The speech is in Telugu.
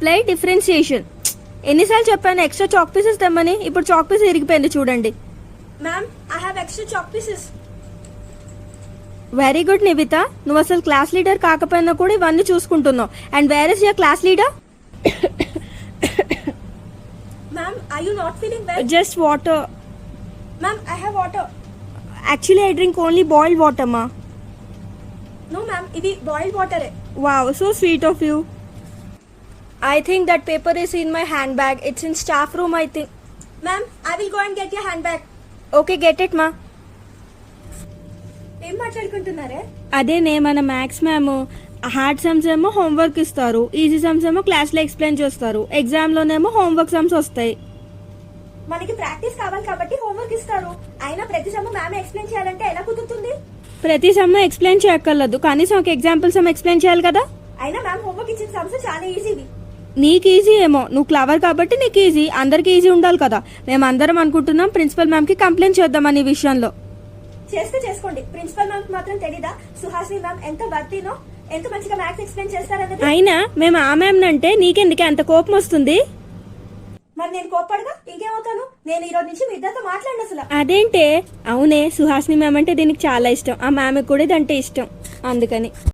Play differentiation. ఎన్నిసార్లు చెప్పాను ఎక్స్ట్రా చాక్ పీసెస్ తెమ్మని? ఇప్పుడు చాక్ పీస్ ఇరిగిపోయింది చూడండి. Ma'am, I have extra chalk pieces. Very good Nivitha, నువ్వు అసలు క్లాస్ లీడర్ కాకపోయినా కూడా ఇవన్నీ చూసుకుంటున్నావు. And where is your class leader? Ma'am, are you not feeling well? Just water. Ma'am, I have water. Actually I drink only boiled water మా. నో మ్యామ్, ఇది బాయిల్డ్ వాటరే. Wow, so sweet of you. I think that paper is in my handbag. It's in staff room, I think. Ma'am, I will go and get your hand bag. Okay, get it ma. ఏం మాట్లాడుకుంటున్నారే? అదేనే మన మ్యాథ్స్ మ్యామ్ హార్డ్ సమ్స్ ఏమో హోంవర్క్ ఇస్తారు, ఈజీ సమ్స్ ఏమో క్లాస్ లో ఎక్స్ప్లెయిన్ చేస్తారు, ఎగ్జామ్ లోనేమో హోంవర్క్ సమ్స్ వస్తాయి. మనకి ప్రాక్టీస్ కావాలి కాబట్టి హోంవర్క్ ఇస్తారు. అయినా ప్రతి సమ్ము మ్యామ్ ఎక్స్ప్లెయిన్ చేయాలంటే ఎలా కుదురుతుంది? ప్రతి సమ్ ఎక్స్ప్లెయిన్ చేయక్కర్లేదు, కనీసం ఒక ఎగ్జాంపుల్ సమ్ ఎక్స్ప్లెయిన్ చేయాలి కదా. అయినా మ్యామ్ హోంవర్క్ ఇచ్చిన సమ్స్ చాలా ఈజీవి. నీకు ఈజీ ఏమో, నువ్వు క్లవర్ కాబట్టి నీకు ఈజీ, అందరికి ఈజీ ఉండాలి కదా. మేము అందరం అనుకుంటున్నాం ప్రిన్సిపల్ మ్యామ్ కి కంప్లైంట్ చేద్దామని ఈ విషయంలో. చేస్తే చేసుకోండి, ప్రిన్సిపల్ మ్యామ్ మాత్రం తెలీదా సుహాసిని మ్యామ్ ఎంత వర్తీనో, ఎంత మంచిగా మ్యాథ్స్ ఎక్స్ప్లెయిన్ చేస్తారన్నది? అయినా మేము ఆ మ్యామ్ అంటే నీకెందుకే అంత కోపం వస్తుంది? మరి నేను కోప్పడగా ఇంకేమవుతాను? నేను ఈ రోజు నుంచి మీ ఇద్దరితో మాట్లాడిన అసలు. అదేంటే? అవునే, సుహాసిని మ్యామ్ అంటే దీనికి చాలా ఇష్టం, ఆ మ్యామ్ కూడా ఇదంటే ఇష్టం, అందుకని.